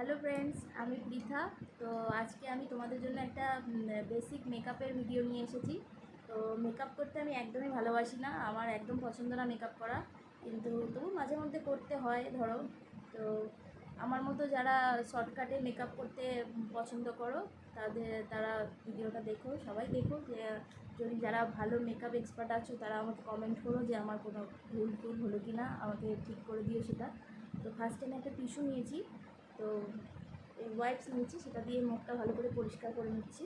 Hello friends, আমি পৃথা। তো আজকে আমি তোমাদের জন্য একটা বেসিক মেকআপের ভিডিও নিয়ে এসেছি। তো মেকআপ করতে আমি একদমই ভালোবাসি না, আমার একদম পছন্দ না মেকআপ করা, কিন্তু তবু মাঝে মধ্যে করতে হয় ধরো। তো আমার মতো যারা শর্টকাটে মেকআপ করতে পছন্দ করো তারা ভিডিওটা দেখো, সবাই দেখো। যে যদি যারা ভালো মেকআপ এক্সপার্ট আছো তারা আমাকে কমেন্ট করো যে আমার কোনো ভুল টুল হলো কি না, আমাকে ঠিক করে দিও সেটা। তো ফার্স্ট আমি একটা টিস্যু নিয়েছি, তো ওয়াইপস নিয়েছি, সেটা দিয়ে মুখটা ভালো করে পরিষ্কার করে নিচ্ছি।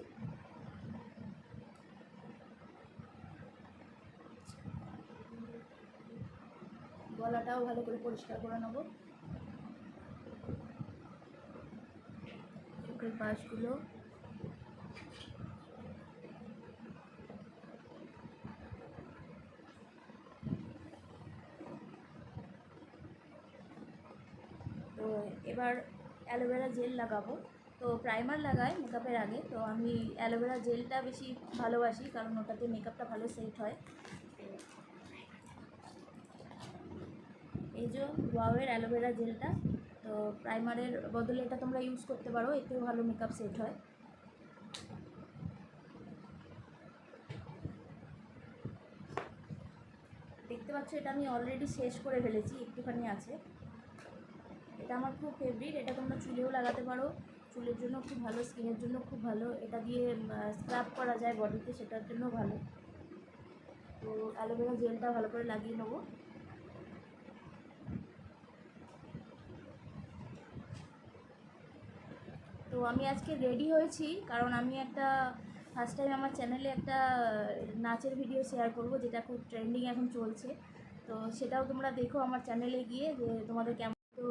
গলাটাও ভালো করে পরিষ্কার করে নেবো, চোখের পাশগুলো। তো এবার অ্যালোভেরা জেল লাগাবো। তো প্রাইমার লাগাই মেকআপের আগে, তো আমি অ্যালোভেরা জেলটা বেশি ভালোবাসি কারণ ওটাতে মেকআপটা ভালো সেট হয়। এই যে ওয়াওয়ের অ্যালোভেরা জেলটা, তো প্রাইমারের বদলে এটা তোমরা ইউজ করতে পারো, এতেও ভালো মেকআপ সেট হয়। দেখতে পাচ্ছ এটা আমি অলরেডি শেষ করে ফেলেছি, একটুখানি আছে। এটা আমার খুব ফেভারিট, এটা তোমরা চুলেও লাগাতে পারো, চুলের জন্য খুব ভালো, স্কিনের জন্য খুব ভালো। এটা দিয়ে স্ক্রাব করা যায় বডিতে, সেটার জন্য ভালো। তো অ্যালোভেরা জেলটা ভালো করে লাগিয়ে নেবো। তো আমি আজকে রেডি হয়েছি কারণ আমি একটা ফার্স্ট টাইম আমার চ্যানেলে একটা নাচের ভিডিও শেয়ার করব, যেটা খুব ট্রেন্ডিং এখন চলছে। তো সেটাও তোমরা দেখো আমার চ্যানেলে গিয়ে যে তোমাদের কেমন। তো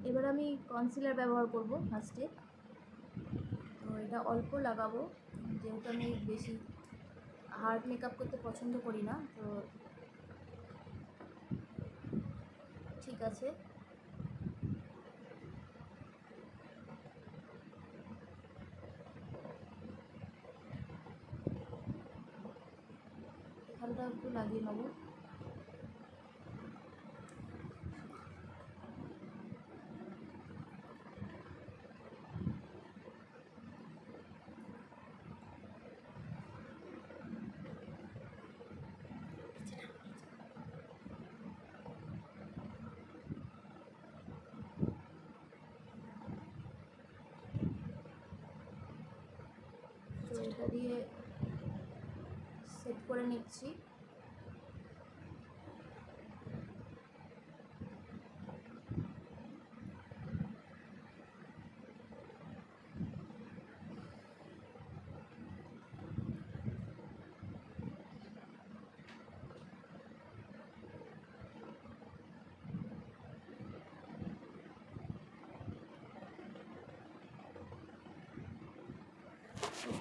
এবার আমি কনসিলার ব্যবহার করব ফার্স্টে। তো এটা অল্প লাগাবো, যেহেতু আমি বেশি হার্ড মেকআপ করতে পছন্দ করি না। তো ঠিক আছে, এখানটা একটু লাগিয়ে নেবো। তো এটা দিয়ে সেট করে নিচ্ছি।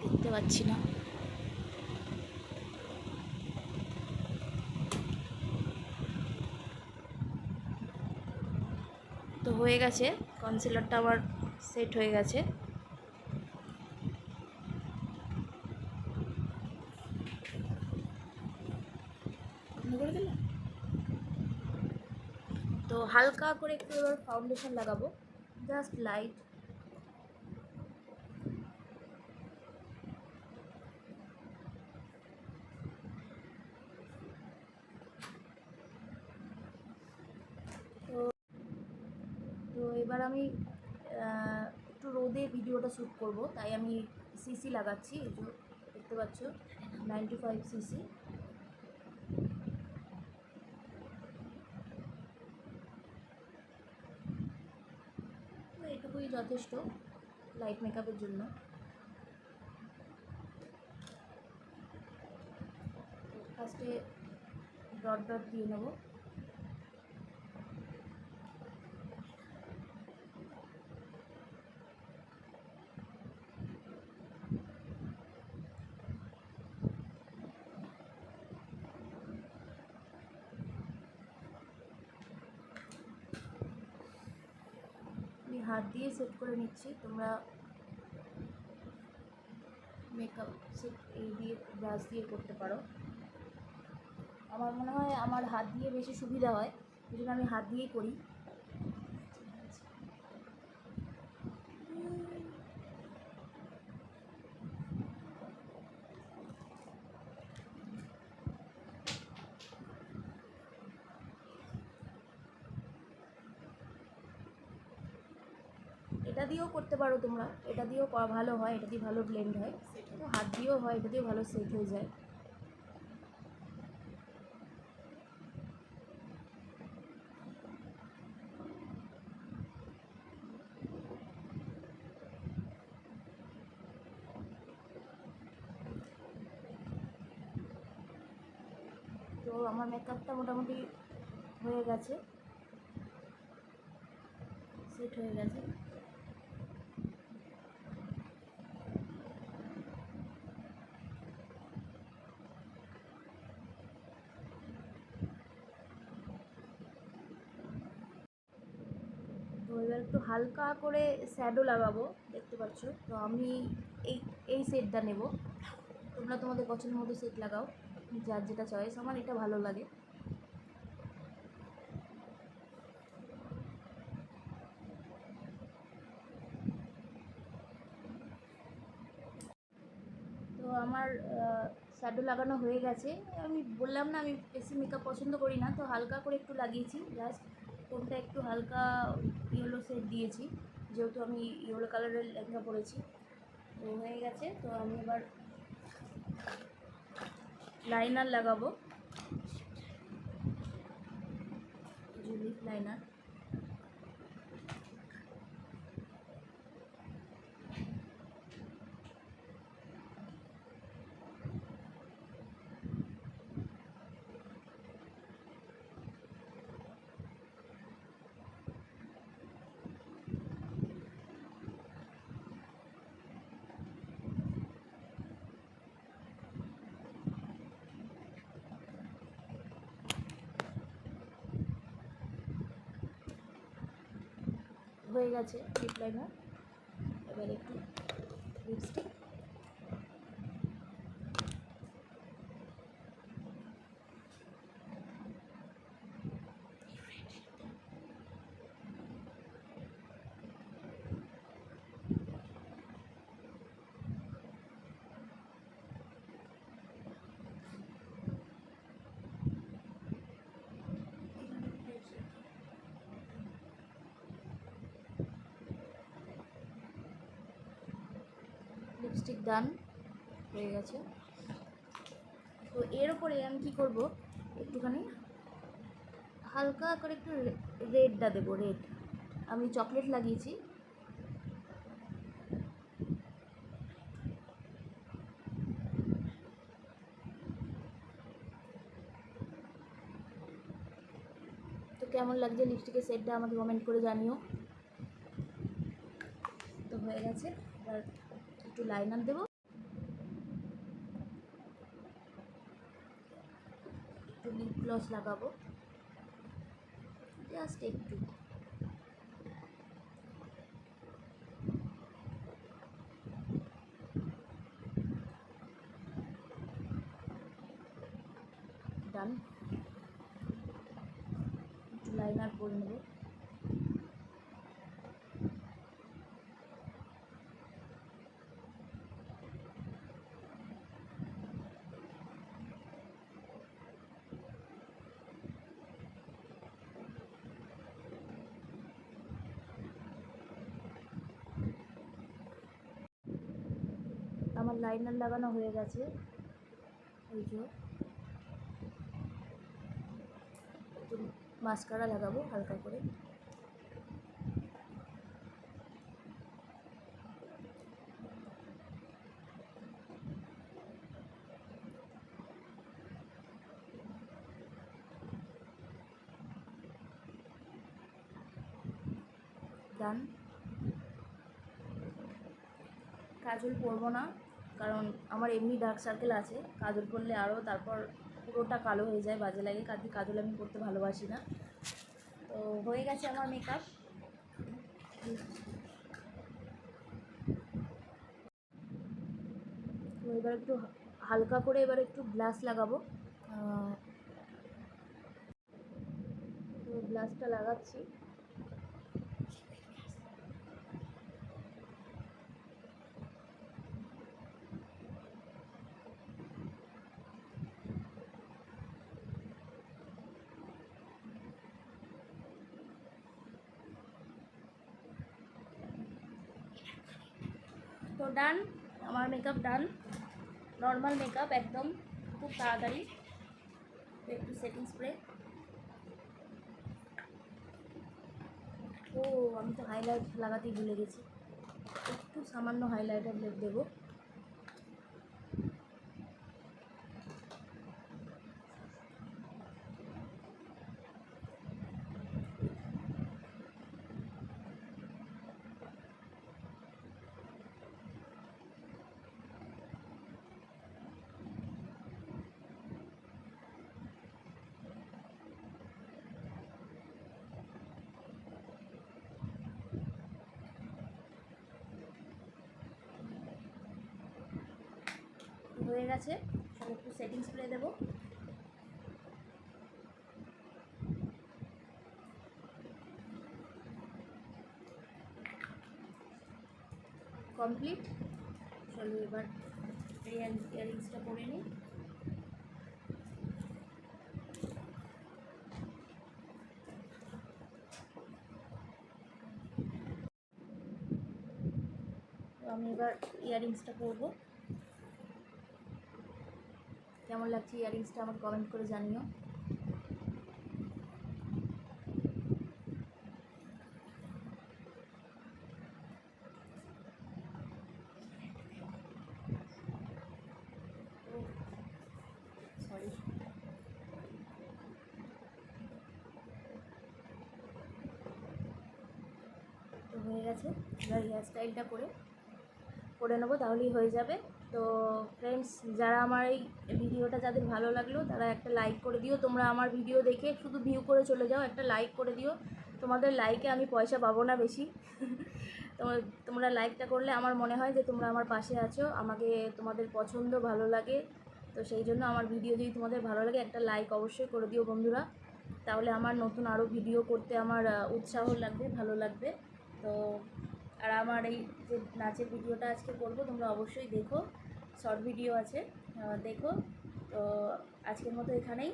দেখতে পাচ্ছি না। তো হয়ে গেছে, কনসিলারটা আমার সেট হয়ে গেছে। তো হালকা করে একটু এবার ফাউন্ডেশন লাগাবো, জাস্ট লাইট। তো তো এবার আমি একটু রোদে ভিডিওটা শ্যুট করব, তাই আমি সিসি লাগাচ্ছি। এই যে দেখতে পাচ্ছ 95 সিসি। তো এটুকুই যথেষ্ট লাইট মেকআপের জন্য। ফার্স্টে ডট ডট দিয়ে নেবো। আমি হাত দিয়ে সেট করে নিচ্ছি, তোমরা মেকআপ সেট এই দিয়ে ব্রাশ দিয়ে করতে পারো। আমার মনে হয় আমার হাত দিয়ে বেশি সুবিধা হয়, এই জন্য আমি হাত দিয়েই করি। দিয়েও করতে পারো তোমরা, এটা দিয়েও ভালো হয়, এটা দিয়ে ভালো ব্লেন্ড হয়, তো হাত দিয়েও হয়, এটা দিয়েও ভালো সেট হয়ে যায়। তো আমার মেকআপটা মোটামুটি হয়ে গেছে, সেট হয়ে গেছে। তো এবার একটু হালকা করে শ্যাডো লাগাবো, দেখতে পাচ্ছ। তো আমি এই এই সেটটা নেব, তোমরা তোমাদের পছন্দের মতো সেট লাগাও, যার যেটা চয়েস। আমার এটা ভালো লাগে। তো আমার শ্যাডো লাগানো হয়ে গেছে। আমি বললাম না আমি বেশি মেকআপ পছন্দ করি না, তো হালকা করে একটু লাগিয়েছি জাস্ট। কোনটা একটু হালকা ইয়েলো শেড দিয়েছি, যেহেতু আমি ইয়েলো কালারের লেহেঙ্গা পরেছি। তো হয়ে গেছে। তো আমি এবার লাইনার লাগাবো, লিপ লাইনার। হয়ে গেছে লিপ লাইনার। এবার একটু লিপস্টিক, লিপস্টিক ডান হয়ে গেছে। তো এর উপরে আমি কী করবো, একটুখানি হালকা করে একটু রেডটা দেবো, রেড। আমি চকলেট লাগিয়েছি। তো কেমন লাগছে লিপস্টিকের শেডটা আমাকে কমেন্ট করে জানিও। তো হয়ে গেছে, এবার একটু লাইনার দেবো, একটু লিপ গ্লস লাগাবো, জাস্ট একটু। ডান। একটু লাইনার করে নেব। আমার লাইনার লাগানো হয়ে গেছে, এই যে। একটু মাস্কারা লাগাবো হালকা করে। ডান। কাজল পরবো না, কারণ আমার এমনি ডার্ক সার্কেল আছে, কাজল পরলে আরও তারপর পুরোটা কালো হয়ে যায়, বাজে লাগে। কাজল আমি পরতে ভালোবাসি না। তো হয়ে গেছে আমার মেকআপ। তো এবার একটু হালকা করে এবার একটু ব্লাশ লাগাবো। তো ব্লাশটা লাগাচ্ছি। তো ডান, আমার মেকআপ ডান, নর্মাল মেকআপ একদম, খুব তাড়াতাড়ি। একটু সেটিং স্প্রে। ও আমি তো হাইলাইট লাগাতেই ভুলে গেছি, একটু সামান্য হাইলাইটার দেবো। হয়ে গেছে, একটু সেটিং স্প্রে দেবো। কমপ্লিট। চলো এবার ইয়ারিংসটা পরে নিই। তো আমি এবার ইয়ারিংসটা পরবো। কেমন লাগছে ইয়ারিংসটা আমার কমেন্ট করে জানিও। সরি। তো হয়ে গেছে, এবার হেয়ার স্টাইলটা করে নেবো, তাহলেই হয়ে যাবে। তো ফ্রেন্ডস, যারা আমার এই ভিডিওটা যাদের ভালো লাগলো তারা একটা লাইক করে দিও। তোমরা আমার ভিডিও দেখে শুধু ভিউ করে চলে যাও, একটা লাইক করে দিও। তোমাদের লাইকে আমি পয়সা পাবো না বেশি। তোমরা লাইকটা করলে আমার মনে হয় যে তোমরা আমার পাশে আছো, আমাকে তোমাদের পছন্দ ভালো লাগে। তো সেই জন্য আমার ভিডিও যদি তোমাদের ভালো লাগে একটা লাইক অবশ্যই করে দিও বন্ধুরা, তাহলে আমার নতুন আরও ভিডিও করতে আমার উৎসাহ লাগবে, ভালো লাগবে। তো আর আমার এই যে নাচের ভিডিওটা আজকে করবো তোমরা অবশ্যই দেখো, শর্ট ভিডিও আছে, দেখো। তো আজকের মতো এখানেই,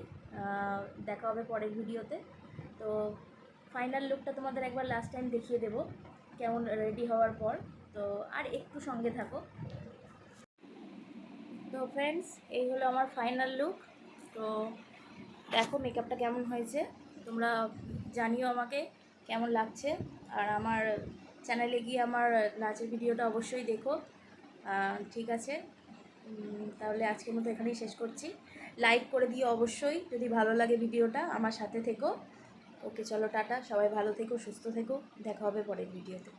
দেখা হবে পরের ভিডিওতে। তো ফাইনাল লুকটা তোমাদের একবার লাস্ট টাইম দেখিয়ে দেবো কেমন রেডি হওয়ার পর। তো আর একটু সঙ্গে থাকো। তো ফ্রেন্ডস, এই হলো আমার ফাইনাল লুক। তো দেখো মেকআপটা কেমন হয়েছে, তোমরা জানিও আমাকে কেমন লাগছে। আর আমার চ্যানেলে গিয়ে আমার নাচের ভিডিওটা অবশ্যই দেখো। ঠিক আছে, তাহলে আজকের মতো এখানেই শেষ করছি। লাইক করে দিও অবশ্যই যদি ভালো লাগে ভিডিওটা, আমার সাথে থেকো। ওকে চলো টাটা, সবাই ভালো থেকো, সুস্থ থেকো, দেখা হবে পরের ভিডিওতে।